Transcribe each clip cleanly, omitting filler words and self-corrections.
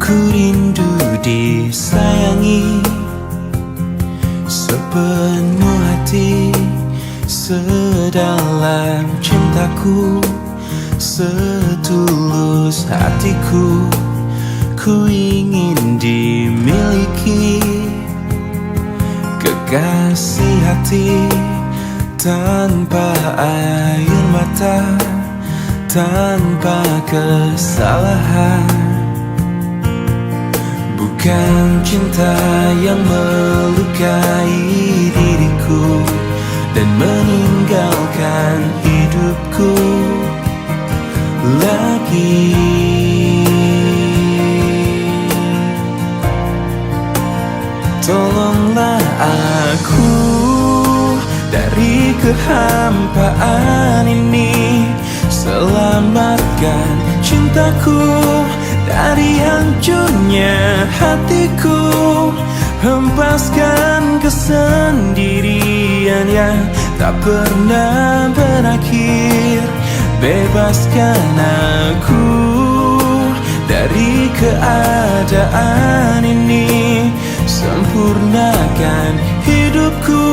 Ku rindu disayangi sepenuh hati, sedalam cintaku, setulus hatiku. Ku ingin dimiliki kekasih hati, tanpa air mata, tanpa kesalahan. Bukan cinta yang melukai diriku dan meninggalkan hidupku lagi. Tolonglah aku dari kehampaan ini, selamatkan cintaku dari hancurnya hatiku. Hempaskan kesendirian yang tak pernah berakhir. Bebaskan aku dari keadaan ini, sempurnakan hidupku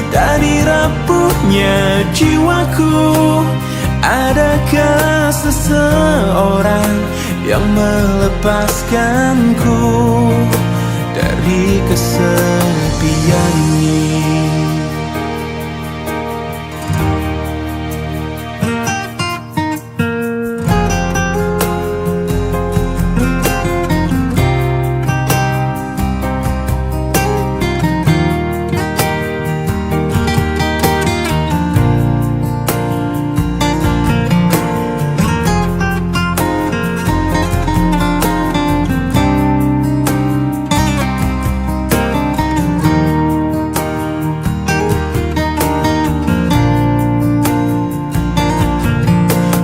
dari rapuhnya jiwaku. Adakah seseorang yang melepaskanku dari kesepian ini?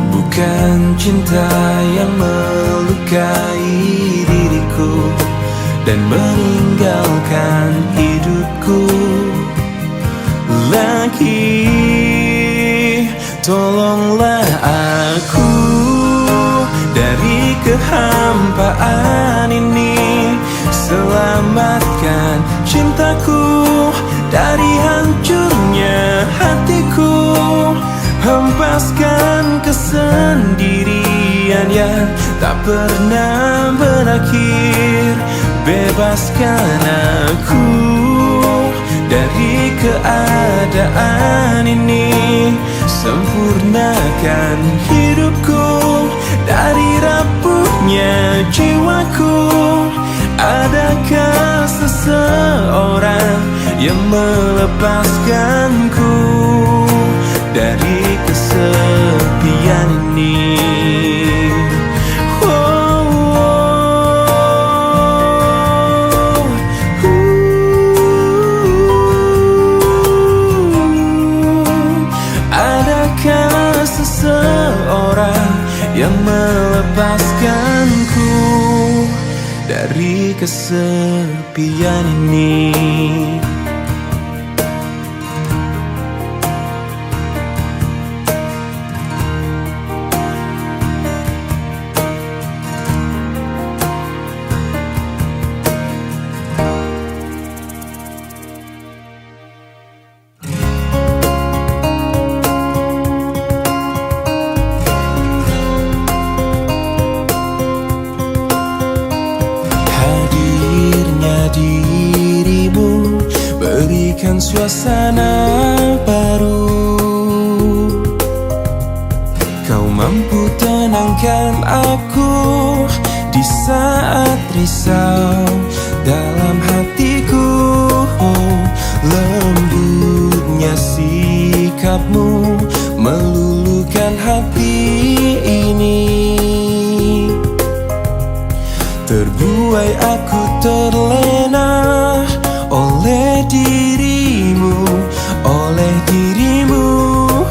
Bukan cinta yang melukai diriku dan meninggalkan hidupku lagi. Tolonglah aku dari kehampaan ini, selamatkan cintaku dari hancurnya hatiku. Hempaskan kesendirian yang tak pernah berakhir. Bebaskan aku dari keadaan ini, sempurnakan hidupku dari rapuhnya jiwaku. Adakah seseorang yang melepaskanku dari kesepian ini? Adakah seseorang yang melepaskanku dari kesepian ini? Dirimu berikan suasana baru. Kau mampu tenangkan aku di saat risau dalam hatiku. Lembutnya sikapmu meluluhkan hati ini. Terbuai aku terlena oleh dirimu, oleh dirimu.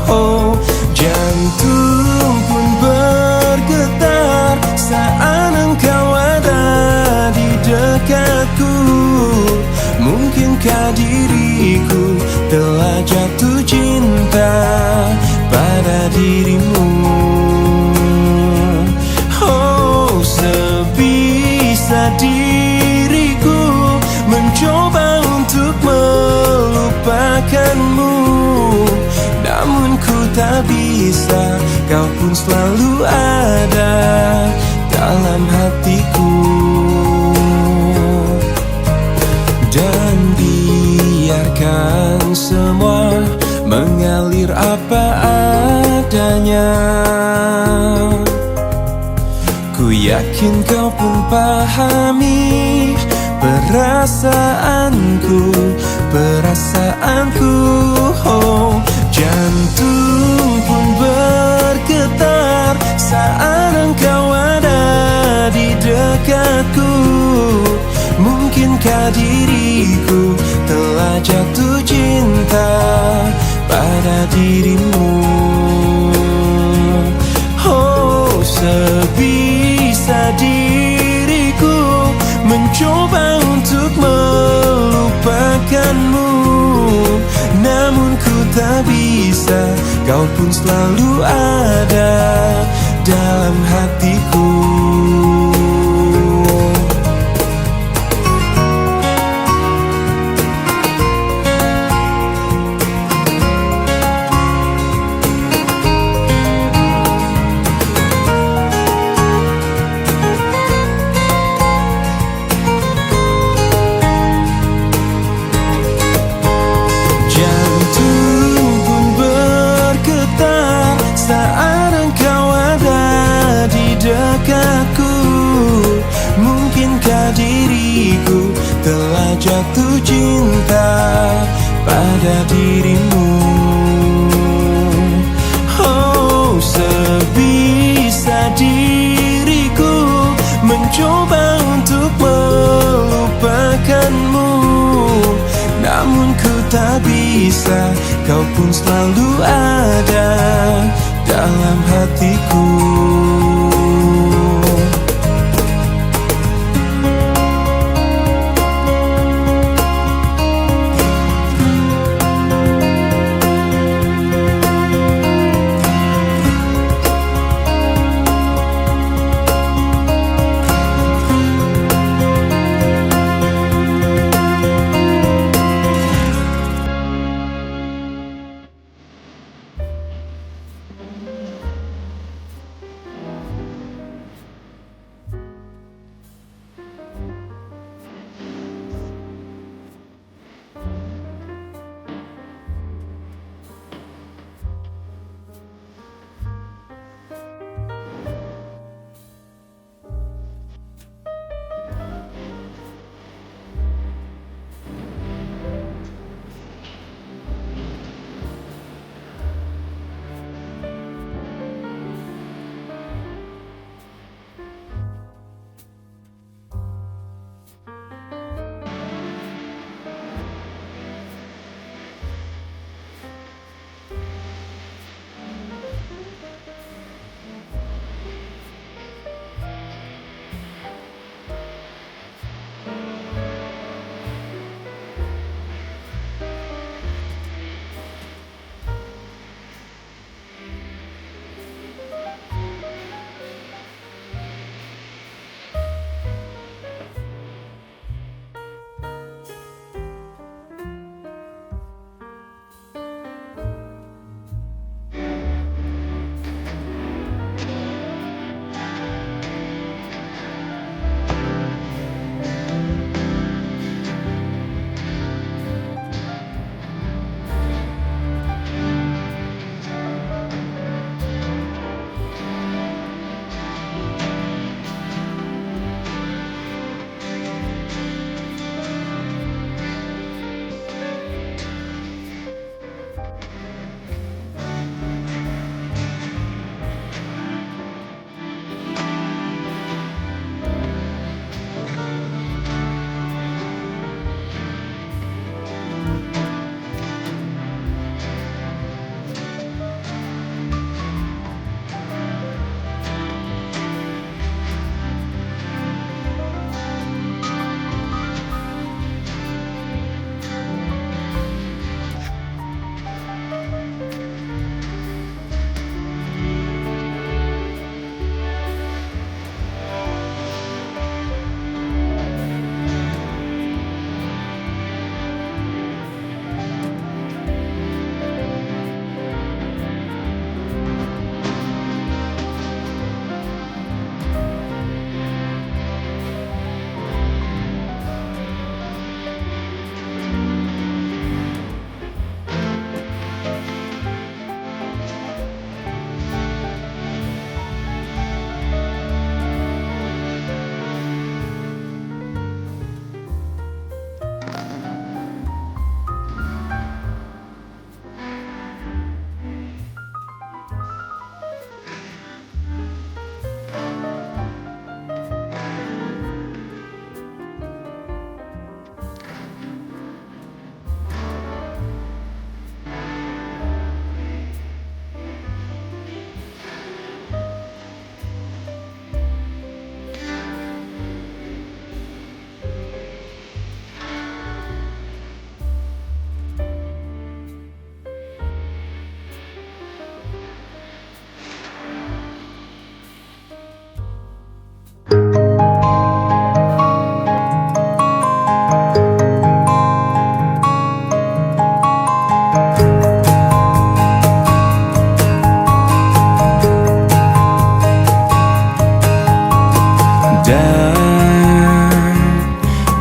Oh, jantung pun bergetar saat engkau ada di dekatku. Mungkinkah diriku telah jatuh cinta pada dirimu? Oh, sebisa diriku mencoba untuk melupakanmu, namun ku tak bisa. Kau pun selalu ada dalam hatiku. Dan biarkan semua mengalir apa adanya. Ku yakin kau pun pahami perasaanku, perasaanku. Oh, jantung pun bergetar saat engkau ada di dekatku. Mungkinkah diriku telah jatuh cinta pada dirimu? Oh, sebisa diriku mencoba untuk melupakanmu, namun ku tak bisa. Kau pun selalu ada dalam hatiku. Saat engkau ada di dekatku, mungkinkah diriku telah jatuh cinta pada dirimu? Oh, sebisa diriku mencoba untuk melupakanmu, namun ku tak bisa. Kau pun selalu ada dalam hatiku.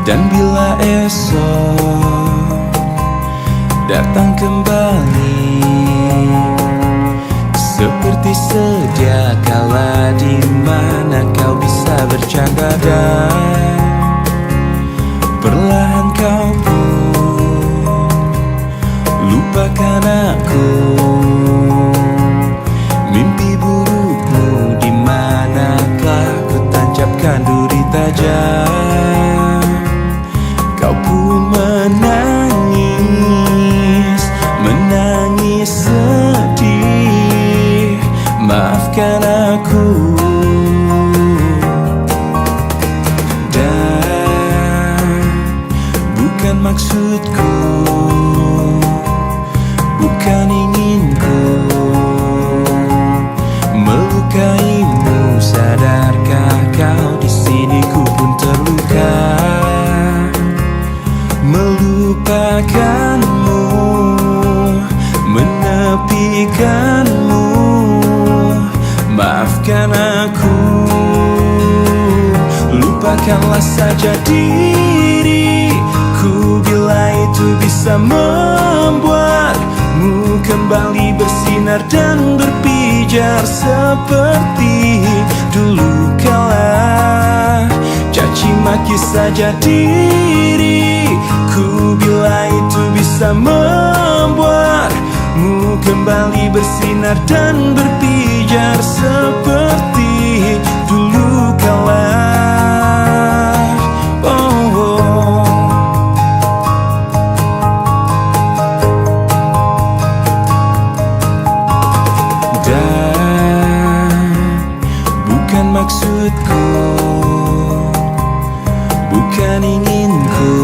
Dan bila esok datang kembali seperti sedia kala, di mana kau bisa bercanda dan perlahan kau pun lupakan aku. Mimpi burukmu di manakah ku tancapkan duri tajam. Kau pun menangis, menangis sedih. Maafkan aku. Dan bukan maksudku, bukan inginku melukaimu. Sadarkah kau di sini ku pun terluka, melupakanmu, menepikanmu. Maafkan aku. Lupakanlah saja diriku bila itu bisa membuatmu kembali bersinar dan berpijar seperti dulu kala. Caci maki saja diriku bila itu bisa membuatmu kembali bersinar dan berpijar seperti dulu kala. Bukan maksudku, bukan inginku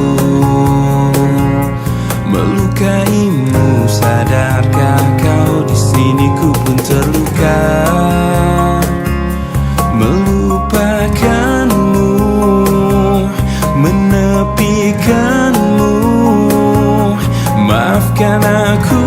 melukaimu. Sadarkah kau di sini ku pun terluka, melupakanmu, menepikanmu. Maafkan aku.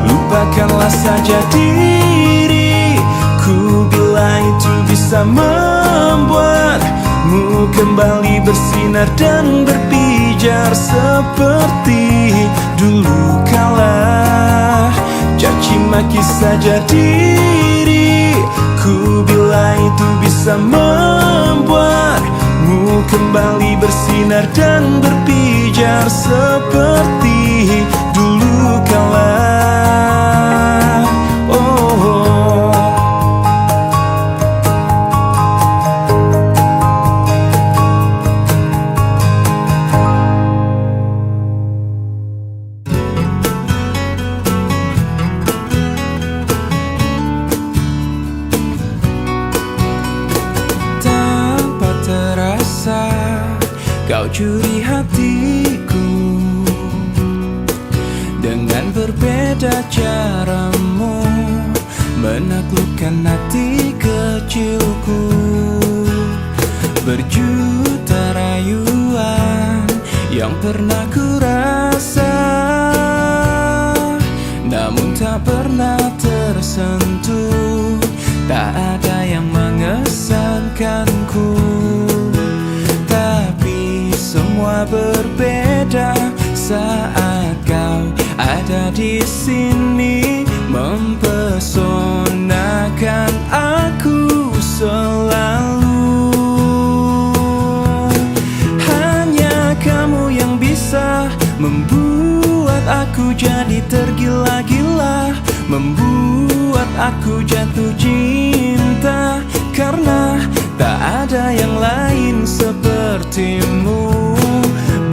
Lupakanlah saja diriku bila itu bisa membuatmu kembali bersinar dan berpijar seperti dulu kala. Caci maki saja diriku bila itu bisa membuatmu kembali bersinar dan berpijar seperti dulu kala. Kau curi hatiku dengan berbeda caramu menaklukkan hati kecilku. Berjuta rayuan yang pernah ku rasa, namun tak pernah tersentuh. Tak ada yang mengesankanku. Semua berbeda saat kau ada di sini, mempesonakan aku selalu. Hanya kamu yang bisa membuat aku jadi tergila-gila, membuat aku jatuh cinta, karena tak ada yang lain sepertimu.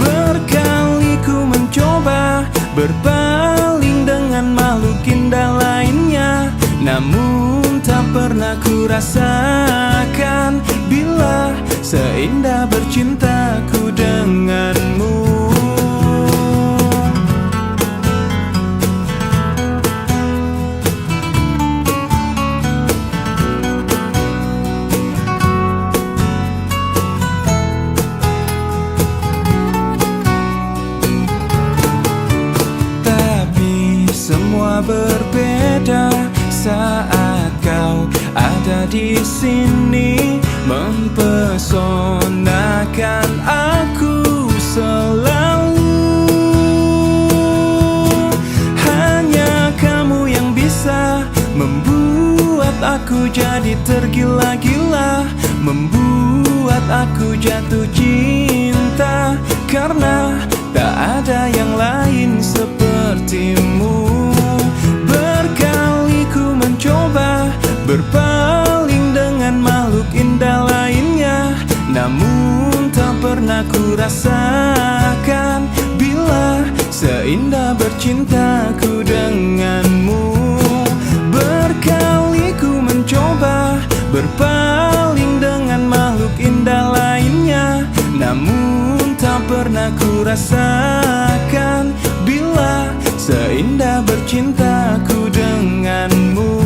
Berkali ku mencoba berpaling dengan makhluk indah lainnya, namun tak pernah ku rasakan bila seindah bercintaku denganmu. Semua berbeda saat kau ada di sini, mempesonakan aku selalu. Hanya kamu yang bisa membuat aku jadi tergila-gila, membuat aku jatuh cinta, karena tak ada yang lain sepertimu. Berkali ku mencoba berpaling dengan makhluk indah lainnya, namun tak pernah ku rasakan bila seindah bercintaku denganmu. Berkali ku mencoba berpaling dengan makhluk indah lainnya, namun tak pernah ku rasakan bila seindah bercintaku denganmu.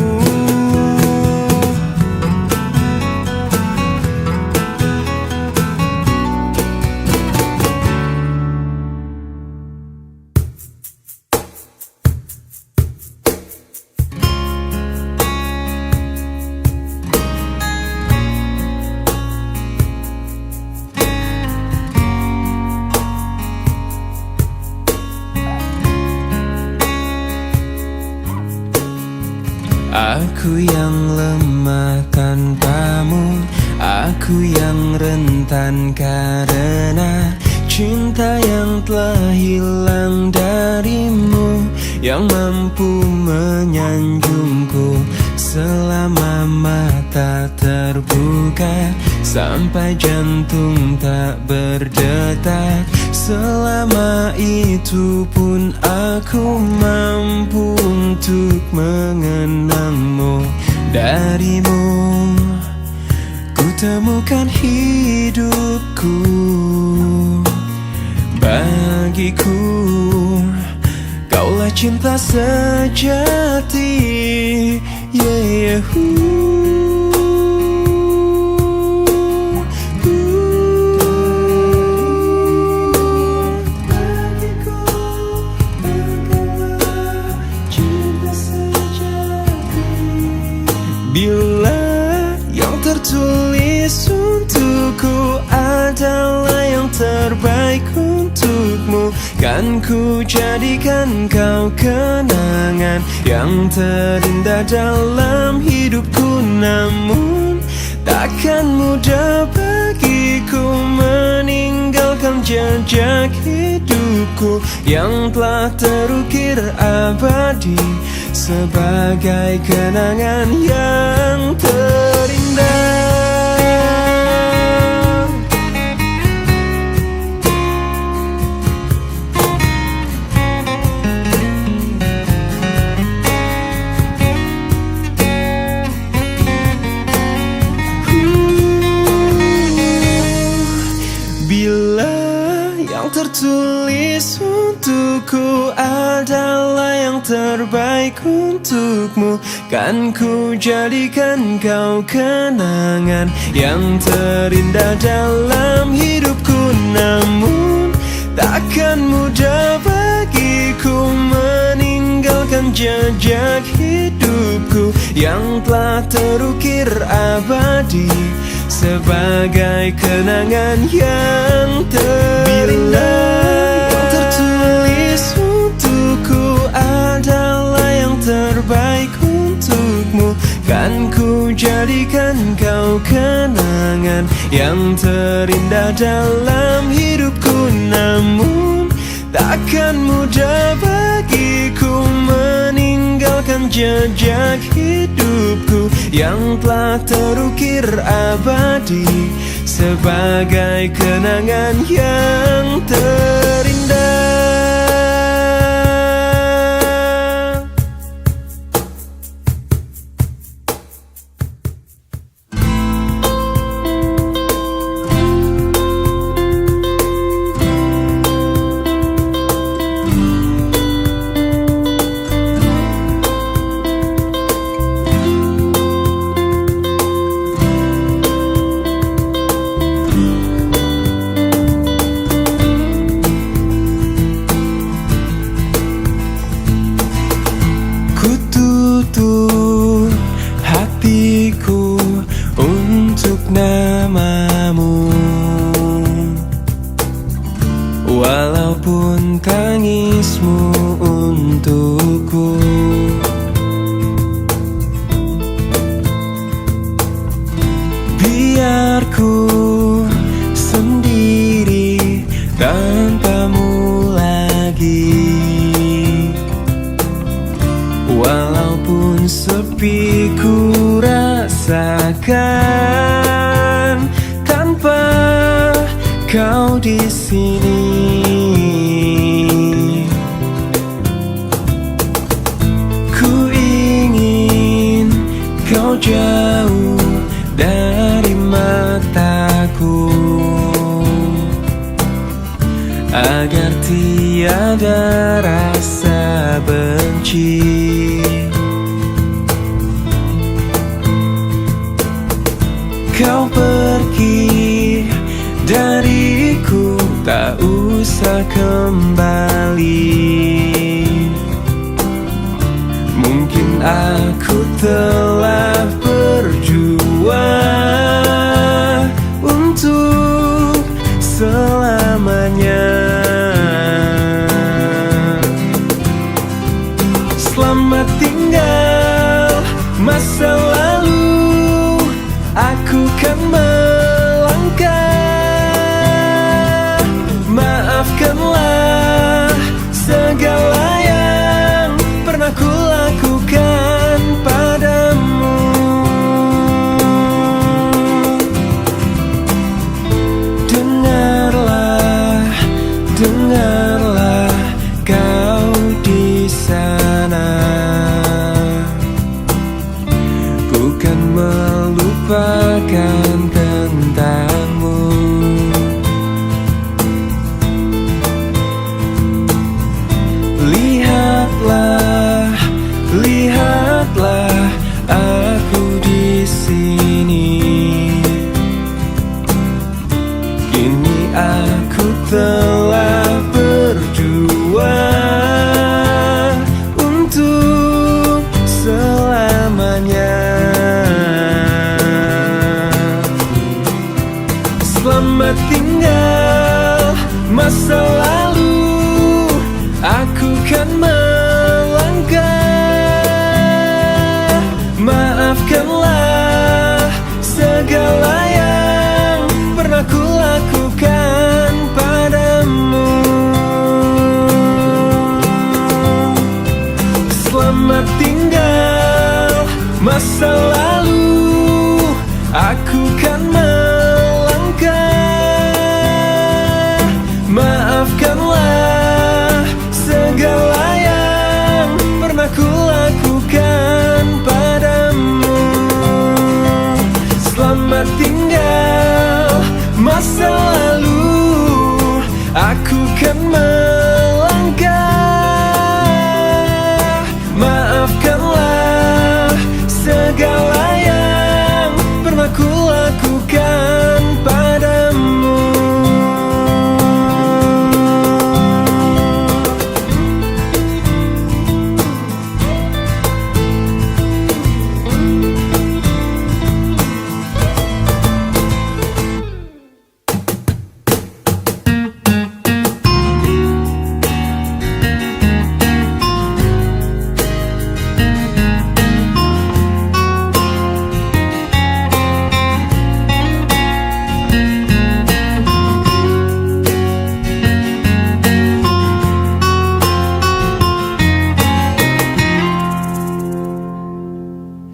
Aku yang lemah tanpamu, aku yang rentan karena cinta yang telah hilang darimu, yang mampu menyanjungku selama mata terbuka, sampai jantung tak berdetak. Selama itu pun aku mampu untuk mengenangmu. Darimu ku temukan hidupku. Bagiku kaulah cinta sejati. Yeah, bila yang tertulis untukku adalah yang terbaik untukmu, kan ku jadikan kau kenangan yang terindah dalam hidupku. Namun takkan mudah bagiku meninggalkan jejak hidupku yang telah terukir abadi sebagai kenangan yang terindah. Bila yang tertulis untukku adalah yang terbaik untukmu, kan ku jadikan kau kenangan yang terindah dalam hidupku. Namun takkan mudah bagiku meninggalkan jejak hidupku yang telah terukir abadi sebagai kenangan yang terindah. Yang tertulis untukku adalah yang terbaik untukmu, kan ku jadikan kau kenangan yang terindah dalam hidupku. Namun takkan mudah bagiku meninggalkan jejak hidupku yang telah terukir abadi sebagai kenangan yang terindah. namamu. Walaupun tangismu untukku, biar ku sendiri tanpamu lagi. Walaupun sepi ku rasakan tanpa kau di sini. Ku ingin kau jauh dari mataku, agar tiada rasa benci. Kau pergi dariku, tak usah kembali. Mungkin aku telah berjuang untuk selamanya. Selamat tinggal masa lalu, aku kan melangkah. Maafkanlah segala yang pernah ku lakukan padamu. Dengarlah, dengarlah kau di sana. Bukan melupakan tentangmu. Lihatlah, lihatlah aku di sini. Kini aku telah berjuang untuk selamanya. Selamat tinggal masa lalu, aku kan melangkah. Maafkanlah segala yang pernah ku lakukan padamu. Selamat tinggal masa lalu, aku kan melangkah. Maafkanlah segala yang pernah ku lakukan padamu. Selamat tinggal masa lalu, aku kan melangkah. Maafkanlah segala yang pernah ku lakukan padamu.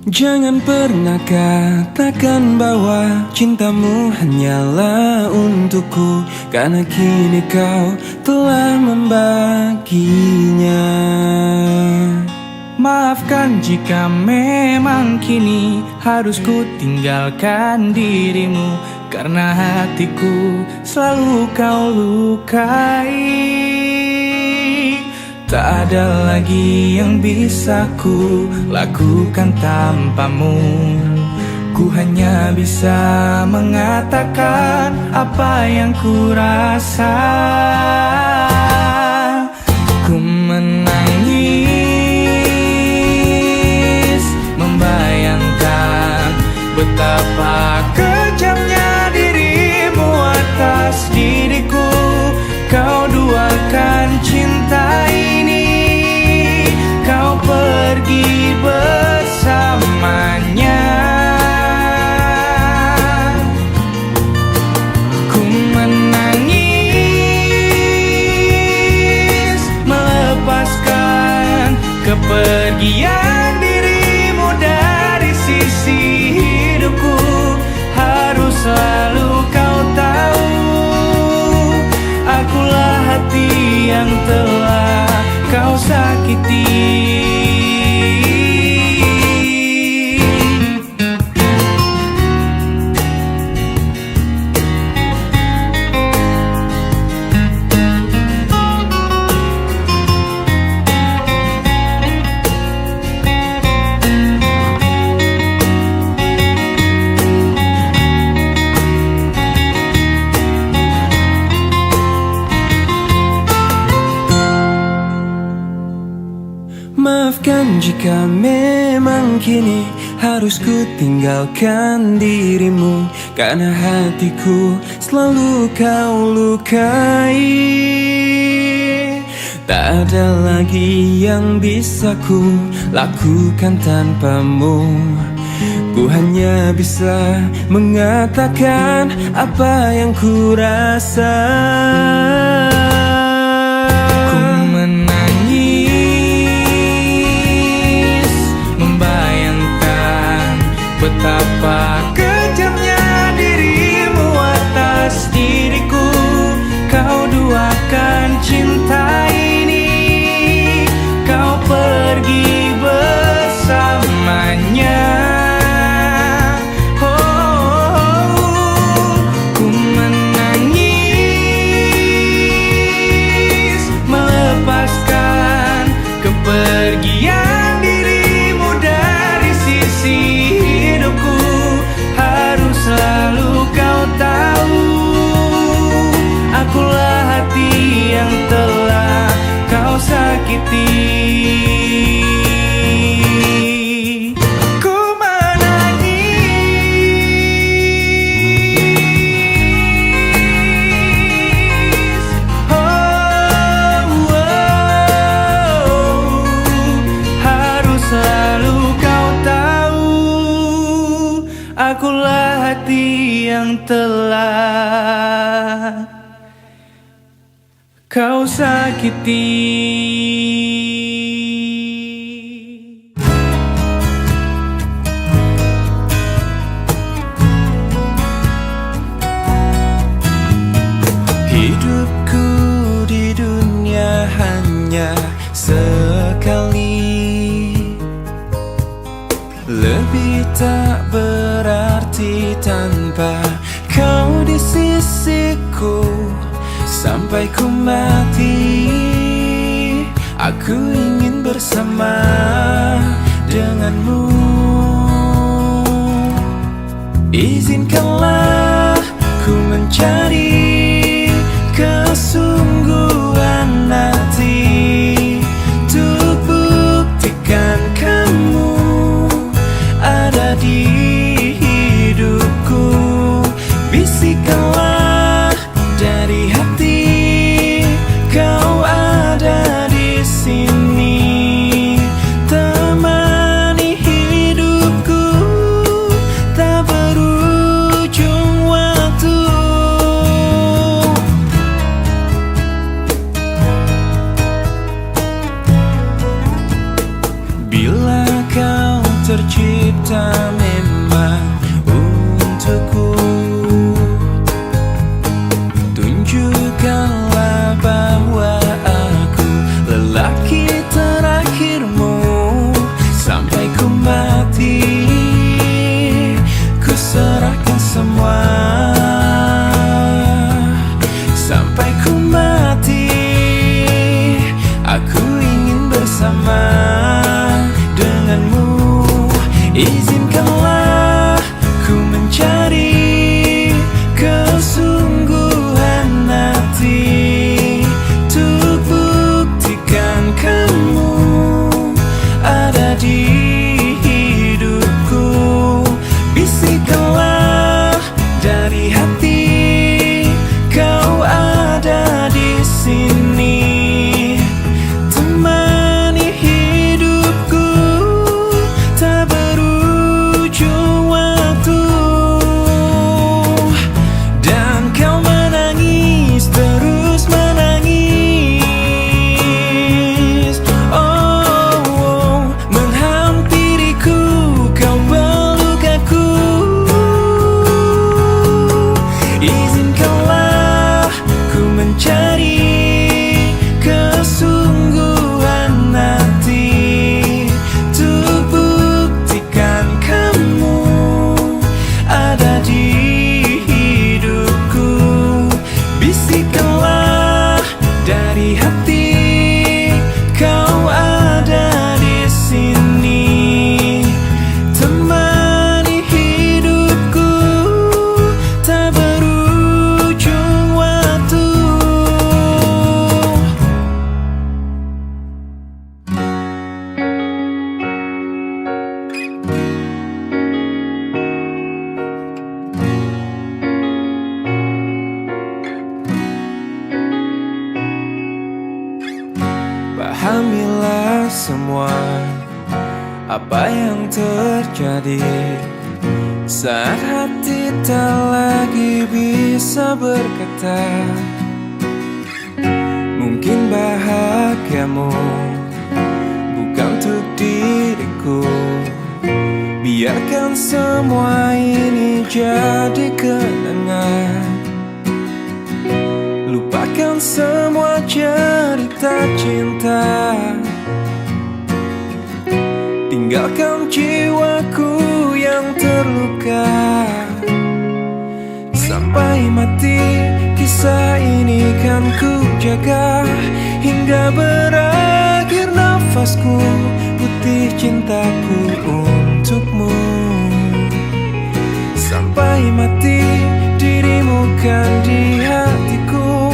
Jangan pernah katakan bahwa cintamu hanyalah untukku, karena kini kau telah membaginya. Maafkan jika memang kini harus ku tinggalkan dirimu, karena hatiku selalu kau lukai. Tak ada lagi yang bisa ku lakukan tanpamu. Ku hanya bisa mengatakan apa yang ku rasa. Ku menangis membayangkan betapa kejam sakiti. Maafkan jika memang kini harus ku tinggalkan dirimu, karena hatiku selalu kau lukai. Tak ada lagi yang bisa ku lakukan tanpamu. Ku hanya bisa mengatakan apa yang ku rasa. Betapa kejamnya dirimu atas diriku. Kau duakan cinta ini, kau pergi bersamanya. Ku menangis melepaskan kepergian dirimu dari sisi. Selalu kau tahu, akulah hati yang telah kau sakiti. Ku menangis, harus selalu kau tahu, akulah hati yang telah kau sakiti. Hidupku di dunia hanya sekali, lebih tak berarti tanpa kau di sisiku. Sampai ku mati, aku ingin bersama denganmu. Izinkanlah ku mencari kesungguhan hati, untuk buktikan kamu ada di hidupku. Bisikanlah dari hati, kau ada di sini, temani hidupku tak berujung waktu. Apa yang terjadi saat hati tak lagi bisa berkata? Mungkin bahagiamu bukan untuk diriku. Biarkan semua ini jadi kenangan. Lupakan semua cerita cinta. Tinggalkan jiwaku yang terluka. Sampai mati kisah ini kan ku jaga, hingga berakhir nafasku, putih cintaku untukmu. Sampai mati dirimu kan di hatiku,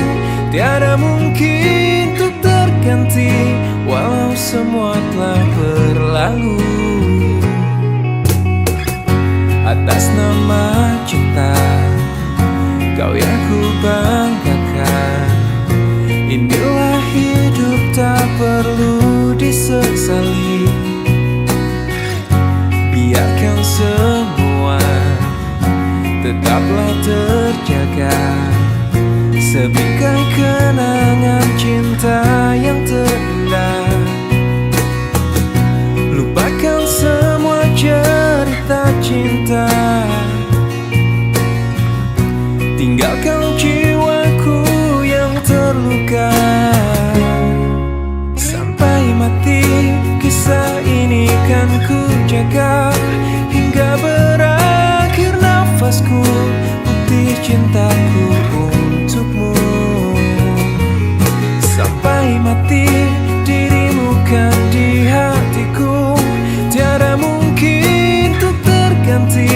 tiada mungkin untuk terganti, walau semua telah berlalu. Atas nama cinta, kau yang ku banggakan. Inilah hidup tak perlu disesali. Biarkan semua tetaplah terjaga, sebingkai kenangan cinta yang terindah. Lupakan semua cerita cinta. Tinggalkan jiwaku yang terluka. Sampai mati kisah ini kan ku jaga, hingga berakhir nafasku, putih cintaku untukmu. Sampai mati dirimu kan di hatiku, tiada mungkin untuk terganti,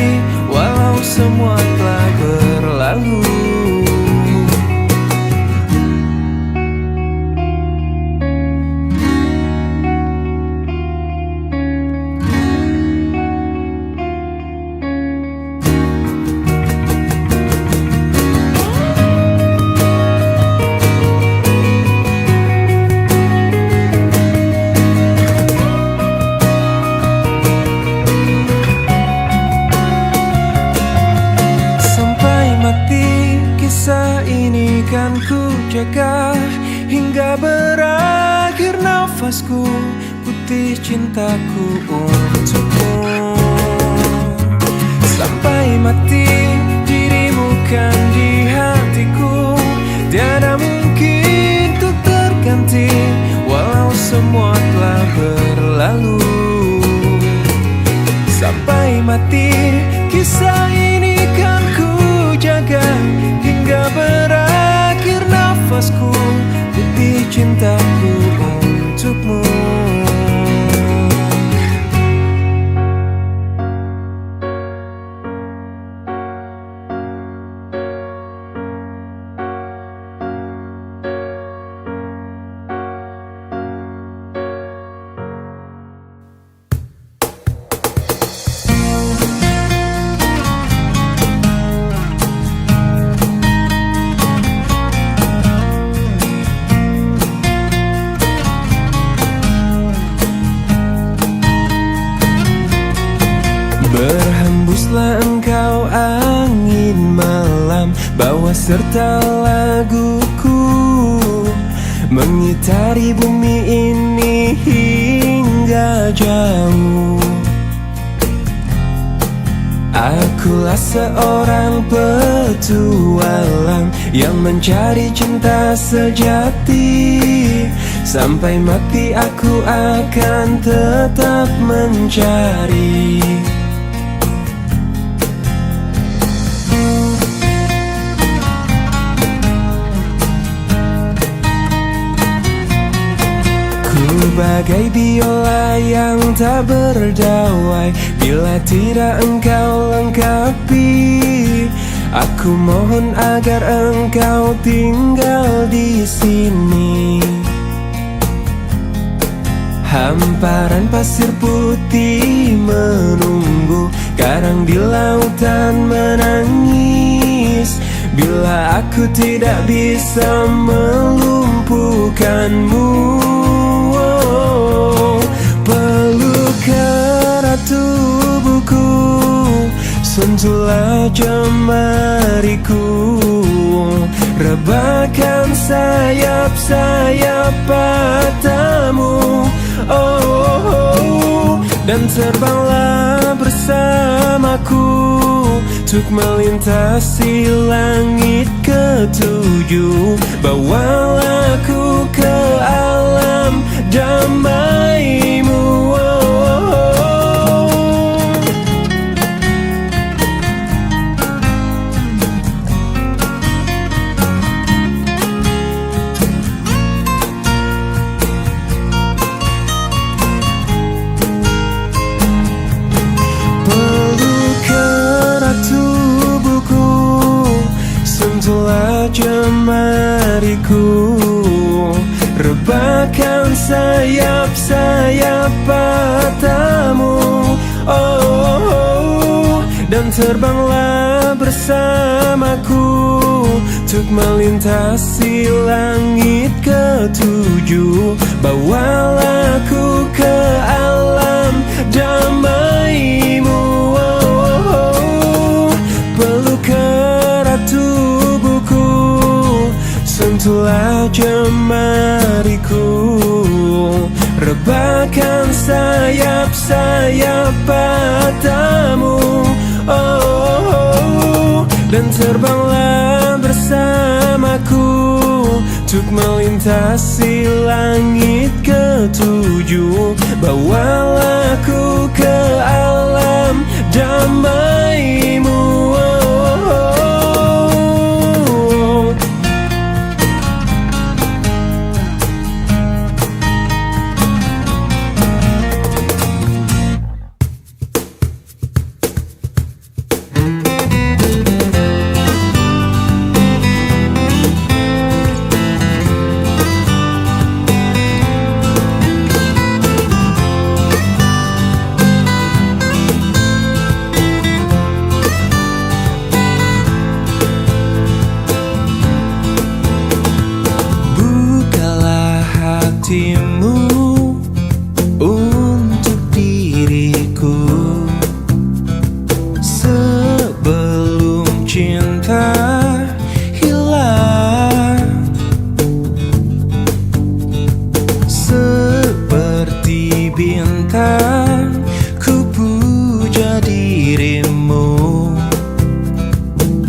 walau semua telah berlalu. Kisah ini kan ku jaga, hingga berakhir nafasku, putih cintaku untukmu. Sampai mati dirimu kan di hatiku, tiada mungkin untuk terganti, walau semua telah berlalu. Sampai mati kisah ini kan ku jaga, hingga berakhir nafasku, putih cintaku untukmu. Berhembuslah engkau angin malam, bawa serta laguku, mengitari bumi ini hingga jauh. Akulah seorang petualang yang mencari cinta sejati. Sampai mati aku akan tetap mencari. Bagai biola yang tak berdawai, bila tidak engkau lengkapi. Aku mohon agar engkau tinggal di sini. Hamparan pasir putih menunggu, karang di lautan menangis. Bila aku tidak bisa melumpuhkanmu, pelukan tubuhku, sentuhlah jemariku, rebahkan sayap-sayap matamu, oh, dan terbanglah bersamaku untuk melintasi langit ketujuh. Bawalah aku ke alam damaimu, sentuhlah jemariku, rebahkan sayap-sayap matamu, oh, dan terbanglah bersamaku untuk melintasi langit ketujuh. Bawalah aku ke alam damaimu, peluk erat tubuhku, sentuhlah jemariku, rebahkan sayap-sayap matamu, oh, dan terbanglah bersamaku untuk melintasi langit ketujuh. Bawalah aku ke alam damaimu, hatimu untuk diriku sebelum cinta hilang, seperti bintang ku puja dirimu,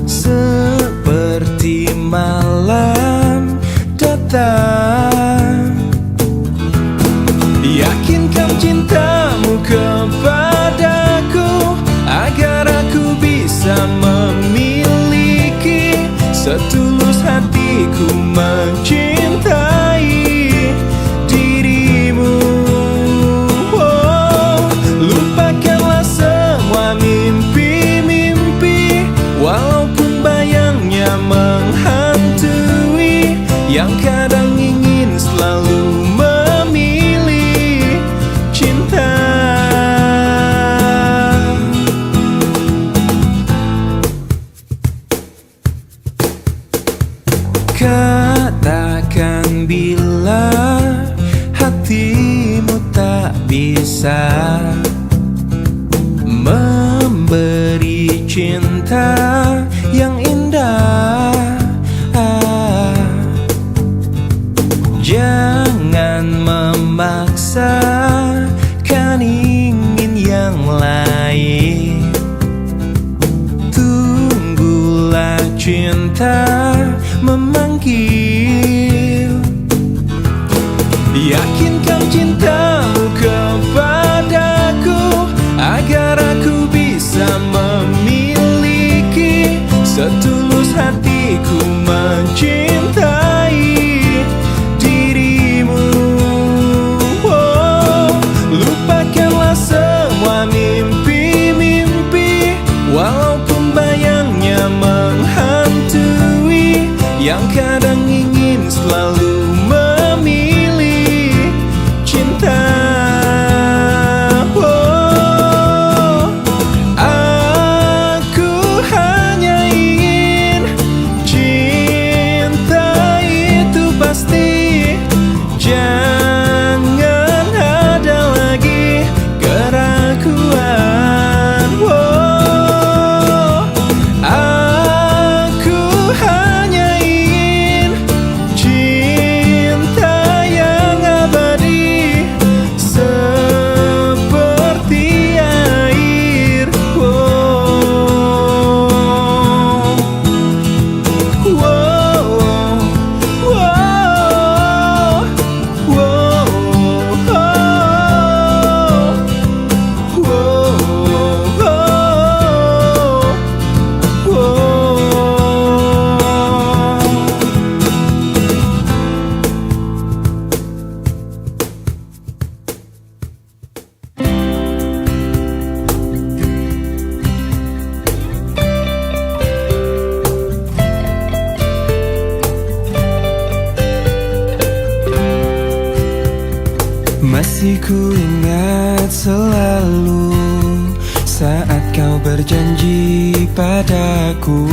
seperti malam datang. Yakinkan cintamu kepadaku agar aku bisa memiliki setulus hatiku mencintai dirimu, oh, lupakanlah semua mimpi-mimpi walaupun bayangnya menghantui, yang kadang ingin selalu katakan bila hatimu tak bisa memberi cinta yang indah. Jangan memaksakan ingin yang lain, tunggulah cinta memanggil. Yakinkan cintamu kepadaku agar aku bisa memiliki setulus hatiku mencintai dirimu, oh, lupakanlah semua mimpi-mimpi walaupun bayangnya menghantui, yang kadang ingin selalu memilih cinta, oh, aku hanya ingin cinta itu pasti. Jangan ada lagi keraguan. Masih ku ingat selalu saat kau berjanji padaku,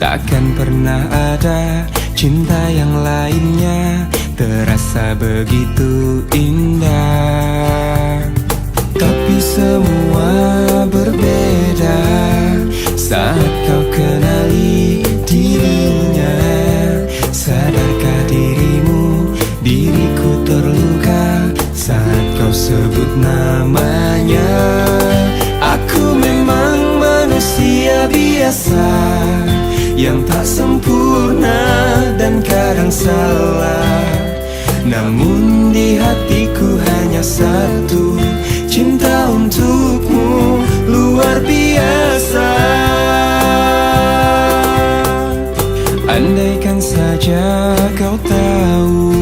takkan pernah ada cinta yang lainnya terasa begitu indah. Tapi semua berbeda saat kau kenali dirinya. Sadarkah dirimu, diriku terluka saat kau sebut namanya. Aku memang manusia biasa yang tak sempurna dan kadang salah. Namun di hatiku hanya satu, cinta untukmu luar biasa. Andaikan saja kau tahu,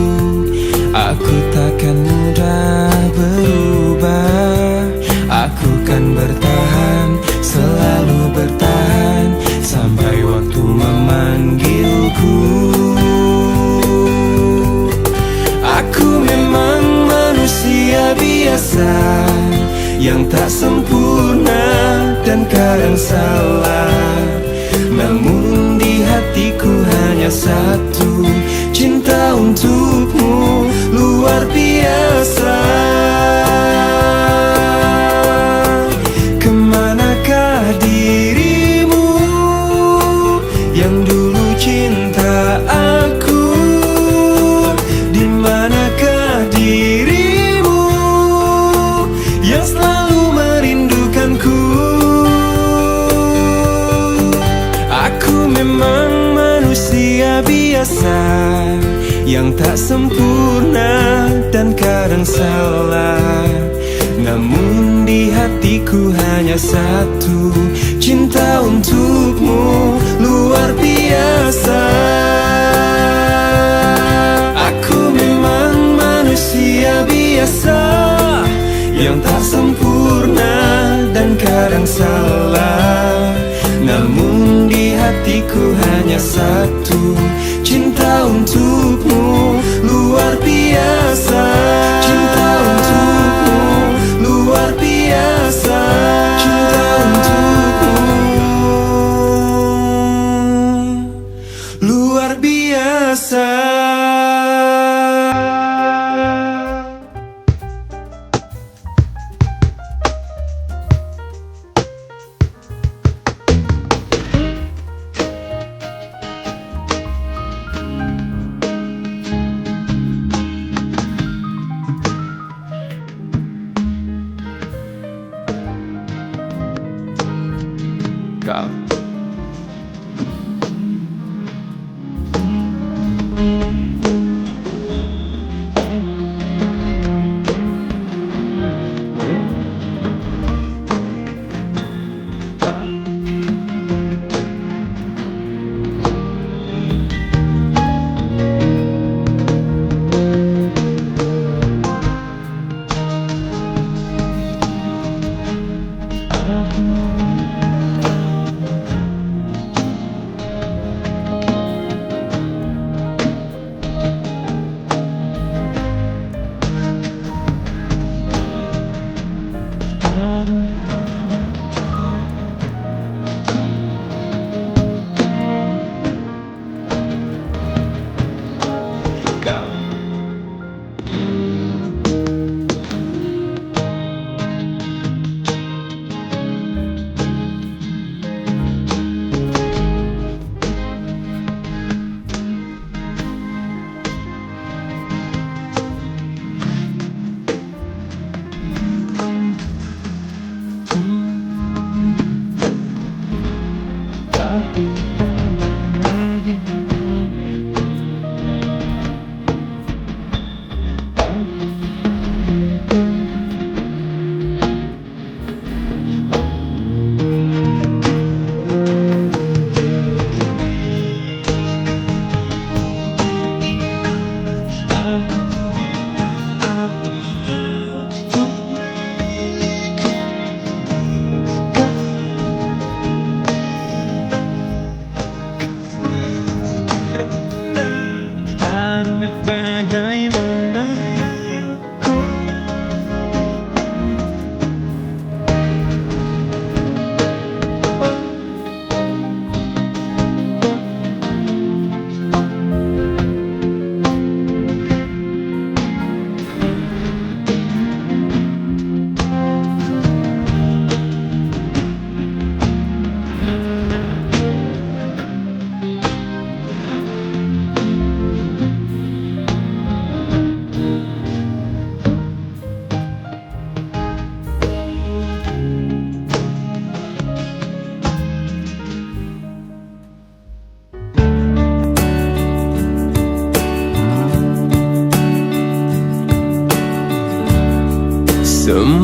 aku takkan mudah berubah. Aku kan bertahan, selalu bertahan sampai waktu memanggilku. Aku memang manusia biasa yang tak sempurna dan kadang salah. Namun di hatiku hanya satu, cinta untukmu luar biasa. Kemanakah dirimu yang dulu cinta aku? Dimanakah dirimu yang selalu merindukanku? Aku memang manusia biasa yang tak sempurna dan kadang salah. Namun di hatiku hanya satu, cinta untukmu luar biasa. Aku memang manusia biasa yang tak sempurna dan kadang salah. Namun di hatiku hanya satu, cinta untukmu luar biasa. Cinta untukmu luar biasa. Cinta untukmu luar biasa. Kau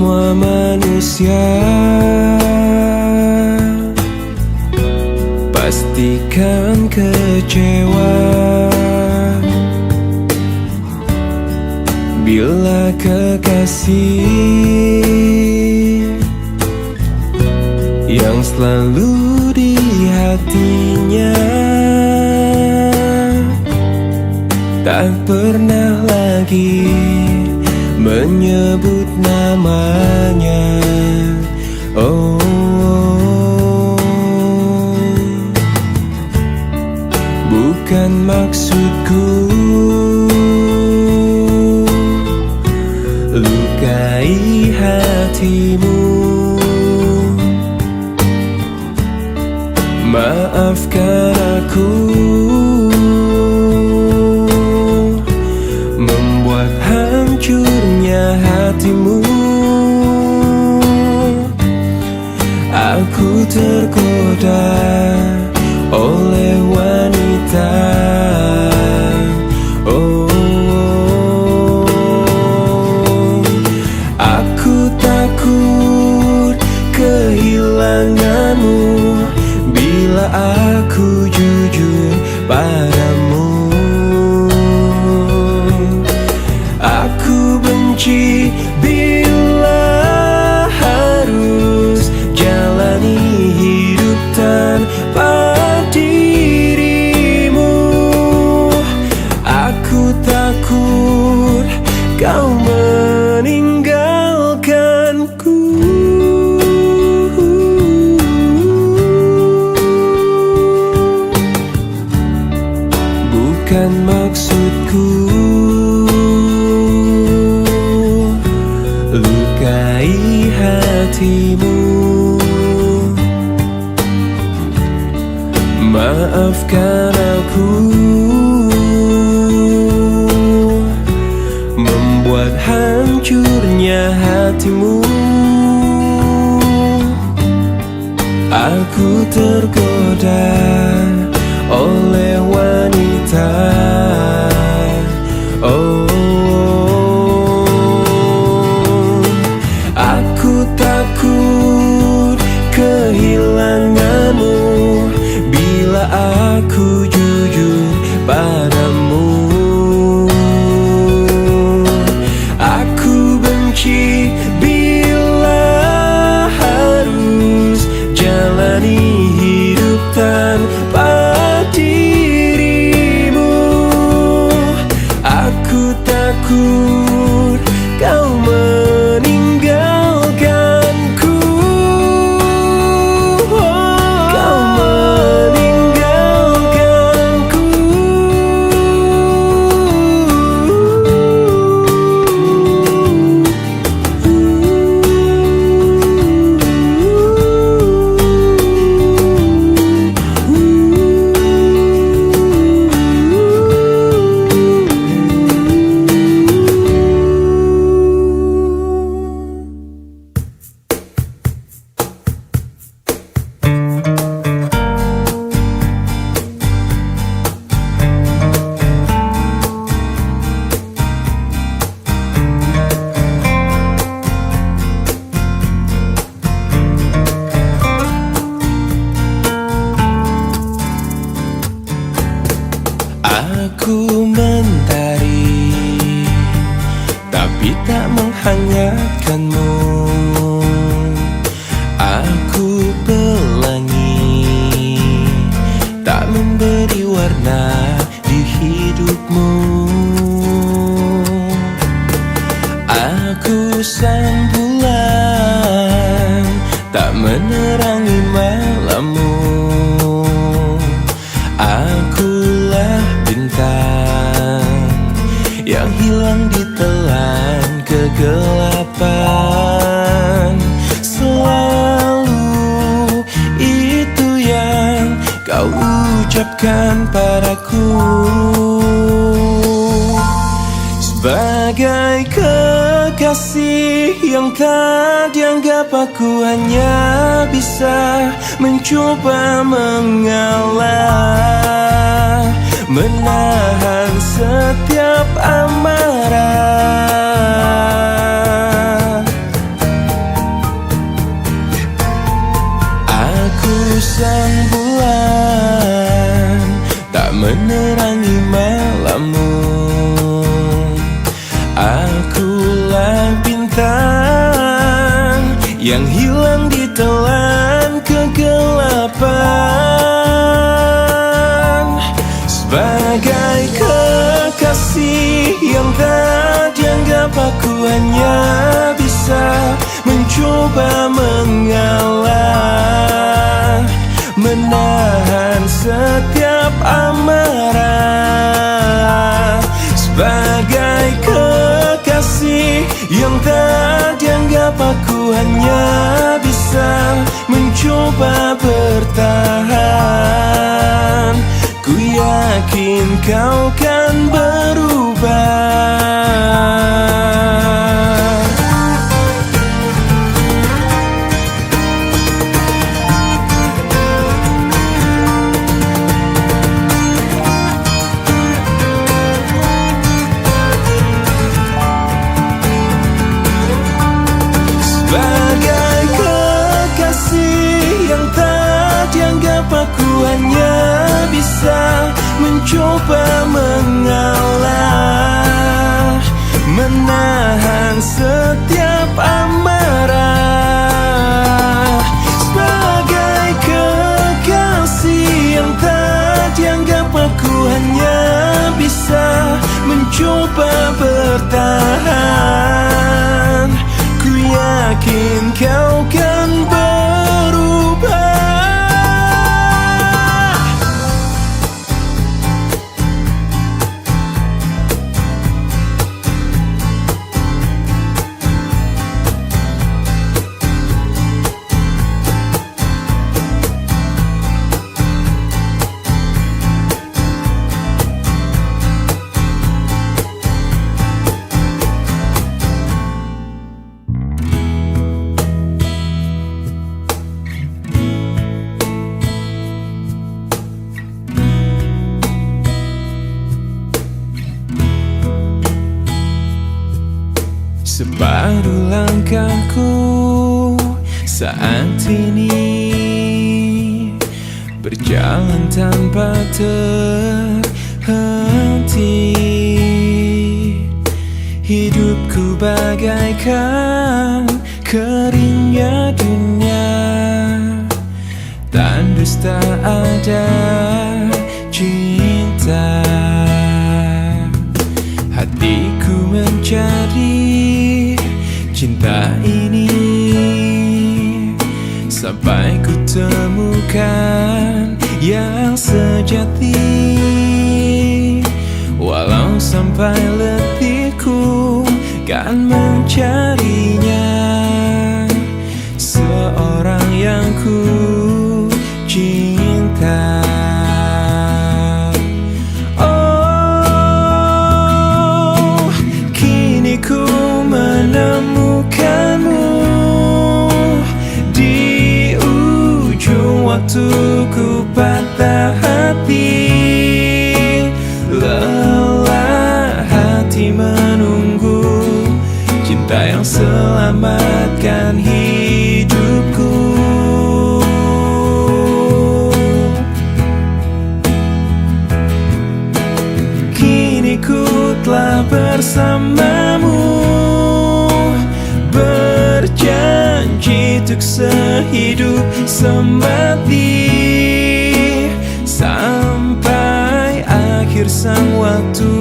semua manusia pastikan kecewa bila kekasih yang selalu di hatinya tak pernah lagi menyebut namanya. Oh, bukan maksudku lukai hatimu. Maafkan aku membuat hancurnya hatimu. Aku tergoda oleh wanita. Oh, aku takut kehilanganmu bila aku jujur padamu. Aku benci bila harus jalani hidup tanpa dirimu. Aku takut kau meninggalkanku. Bukan maksudku lukai hatimu. Maafkan aku membuat hancurnya hatimu. Aku tergoda oleh wanita. Oh, aku takut kehilanganmu bila aku jujur padamu. Aku benci bila harus jalani hidup tanpa dirimu. Aku takut kau meninggalkanku. Kau meninggalkanku. Aku mentari tapi tak menghangatkanmu. Aku pelangi tak memberi warna di hidupmu. Aku sang bulan tak menerangi malammu. Akulah bintang yang hilang ditelan kegelapan. Selalu itu yang kau ucapkan padaku. Sebagai kekasih yang tak dianggap, aku hanya bisa mencoba mengalah, menahan setiap amarah. menerangi malammu. Akulah bintang yang hilang di telan kegelapan, sebagai kekasih yang tak dianggap. Aku hanya bisa mencoba mengalah, menahan setiap amarah. Sebagai kekasih yang tak dianggap, aku hanya bisa mencoba bertahan. Ku yakin kau kan berubah. Sebagai kekasih yang tak dianggap, aku hanya bisa mencoba mengalah, menahan setiap amarah. Sebagai kekasih yang tak dianggap, aku hanya bisa mencoba bertahan. Ku yakin kau kan berubah. Separuh langkahku saat ini berjalan tanpa terhenti. Hidupku bagaikan keringnya dunia, tandus tak ada cinta. Hatiku mencari cinta ini sampai ku temukan yang sejati. Walau sampai letihku kan mencarinya, seorang yang ku cinta. Oh, kini ku menemukanmu di ujung waktu ku patah hati. Lelah hati menunggu cinta yang selamatkan hidupku. Kini ku telah bersamamu, berjanji untuk sehidup semati, sampai akhir sang waktu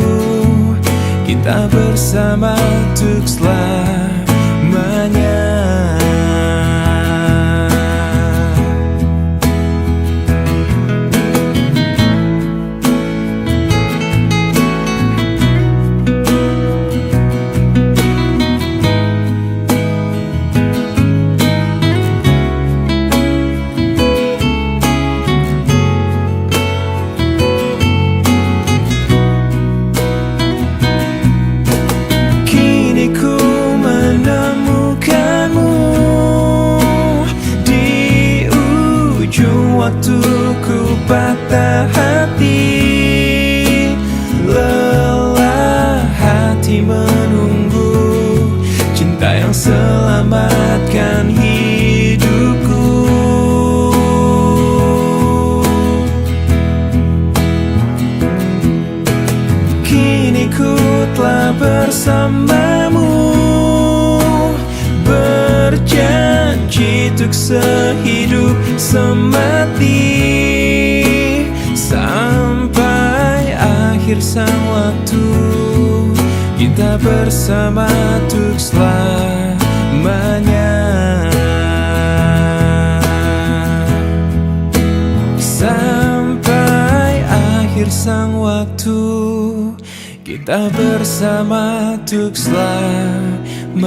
kita bersama untuk selamanya. Aku telah bersamamu, berjanji untuk sehidup semati, sampai akhir sang waktu kita bersama untuk selamanya. Sampai akhir sang waktu kita bersama untuk selamanya.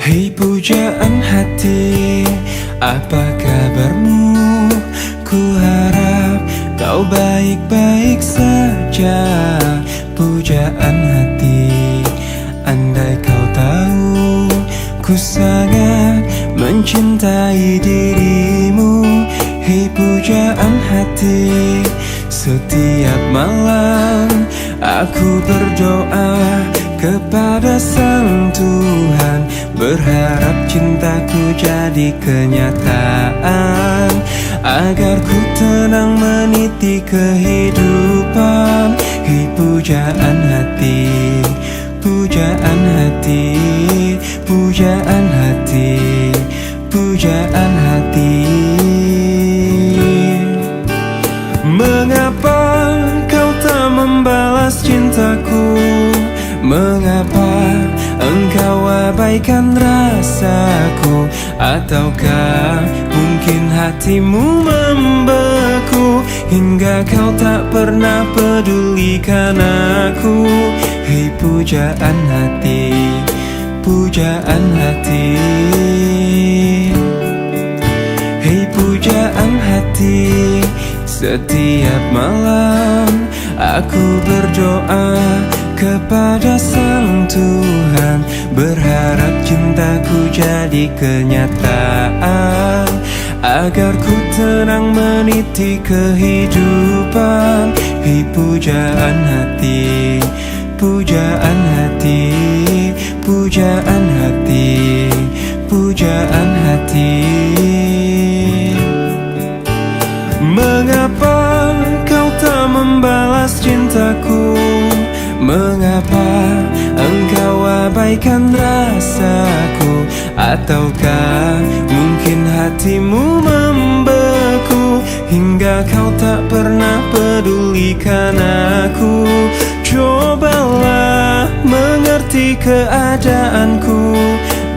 Hei pujaan hati, apa kabarmu? Ku harap kau baik-baik saja. Pujaan hati, andai kau tahu ku sangat mencintai dirimu. Hei pujaan hati, setiap malam aku berdoa kepada Sang Tuhan, berharap cintaku jadi kenyataan, agar ku tenang meniti kehidupan. Hei pujaan hati, pujaan hati, pujaan hati, pujaan hati. Mengapa kau tak membalas cintaku? Mengapa engkau abaikan rasaku? Ataukah mungkin hatimu membeku hingga kau tak pernah pedulikan aku? Hei pujaan hati, pujaan hati. Hei pujaan hati, setiap malam aku berdoa kepada Sang Tuhan, berharap cintaku jadi kenyataan, agar ku tenang meniti kehidupan. Hei pujaan hati, pujaan hati, pujaan hati, pujaan hati. Mengapa kau tak membalas cintaku? Mengapa engkau abaikan rasaku? Ataukah mungkin hatimu membeku hingga kau tak pernah pedulikan aku? Cobalah mengerti keadaanku,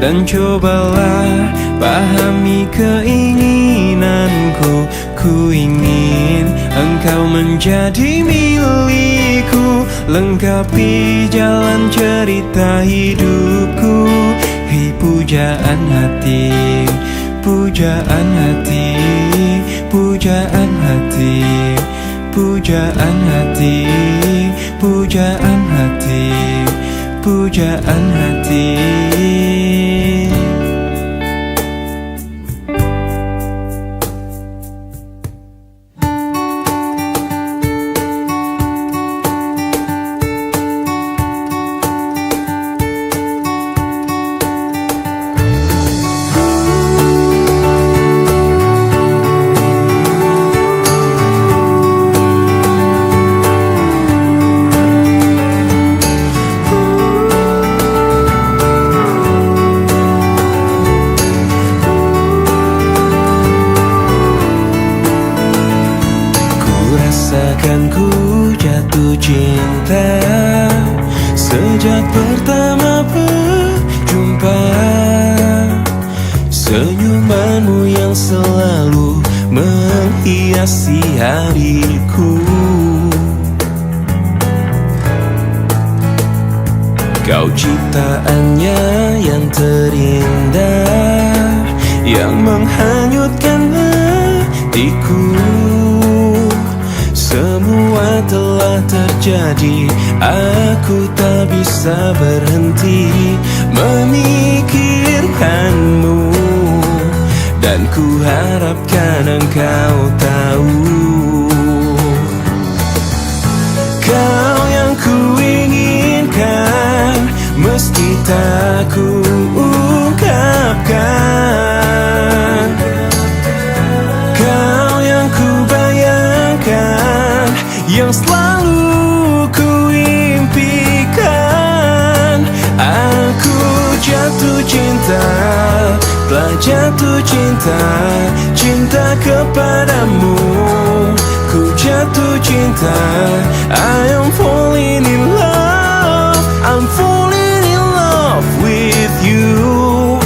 dan cobalah pahami keinginanku. Ku ingin engkau menjadi milikku, lengkapi jalan cerita hidupku. Hei pujaan hati, pujaan hati, pujaan hati, pujaan hati, pujaan hati, pujaan hati. Rasakan ku jatuh cinta sejak pertama berjumpa. Senyumanmu yang selalu menghiasi hariku. Kau ciptaannya yang terindah, yang menghanyutkan hatiku. Semua telah terjadi, aku tak bisa berhenti memikirkanmu. Ku harapkan engkau tahu, kau yang ku inginkan, meski tak ku ungkapkan. Kau yang ku bayangkan, yang selalu ku impikan. Aku jatuh cinta, telah jatuh cinta, cinta kepadamu. Ku jatuh cinta, I am falling in love, I'm falling in love with you.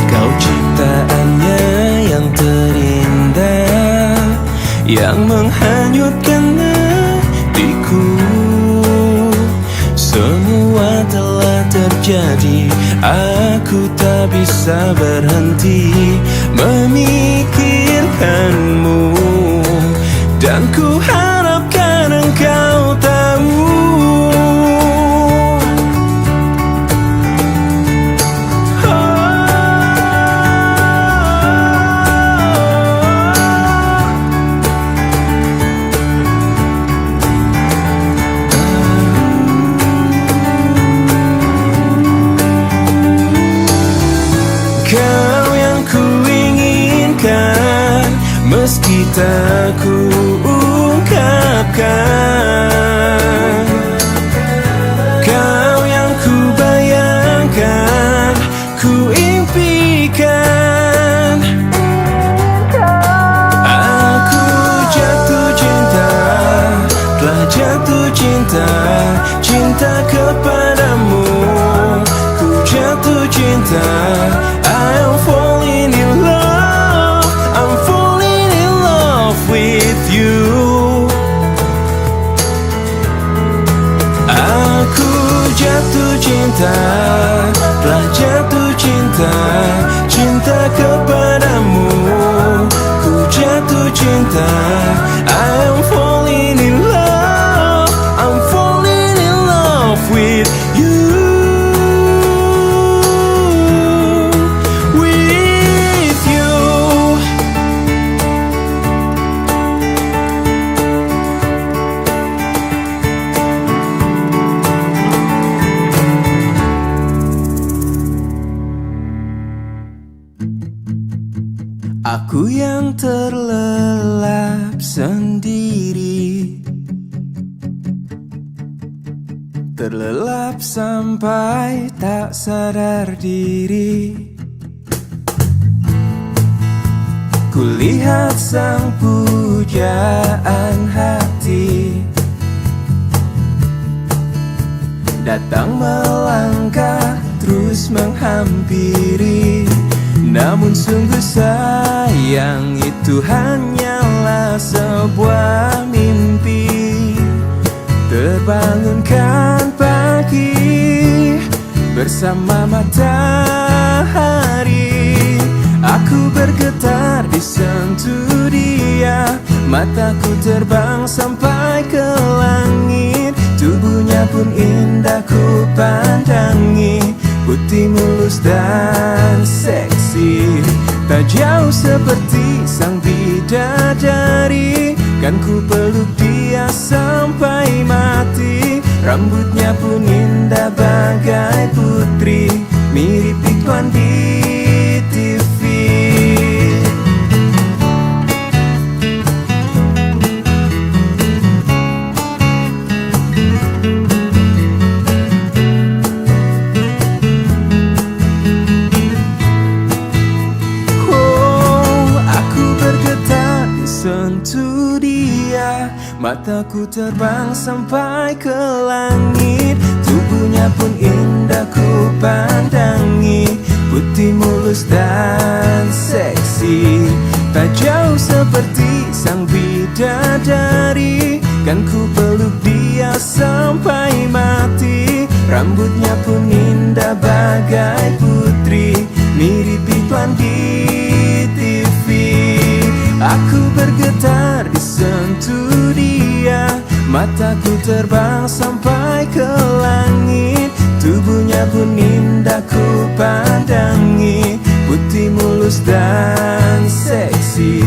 Kau ciptaannya yang terindah, yang menghanyutkan hatiku. Semua telah terjadi, aku tak bisa berhenti memikirkanmu. Dan ku harapkan engkau tahu, kau yang ku inginkan, meski tak ku ungkapkan. Kau yang ku bayangkan, ku impikan. Aku jatuh cinta, telah jatuh cinta, cinta kepadamu. Ku jatuh cinta, I'm falling in love, I'm falling in love with you. Aku jatuh cinta, telah jatuh cinta, cinta kepadamu. Ku jatuh cinta, I'm falling in love, I'm falling in love with you. Aku yang terlelap sendiri, terlelap sampai tak sadar diri. Kulihat sang pujaan hati datang melangkah terus menghampiri. Namun sungguh sayang, itu hanyalah sebuah mimpi. Terbangunkan pagi bersama matahari. Aku bergetar disentuh dia, mataku terbang sampai ke langit. Tubuhnya pun indah ku pandangi, putih mulus dan seksi, tak jauh seperti sang bidadari. Kan ku peluk dia sampai mati. Rambutnya pun indah bagai putri, mirip iklan di TV. Sentuh dia, mataku terbang sampai ke langit. Tubuhnya pun indah ku pandangi, putih mulus dan seksi, tak jauh seperti sang bidadari. Kan ku peluk dia sampai mati. Rambutnya pun indah bagai putri, mirip iklan di TV. Mataku terbang sampai ke langit, tubuhnya pun indah ku pandangi, putih mulus dan seksi.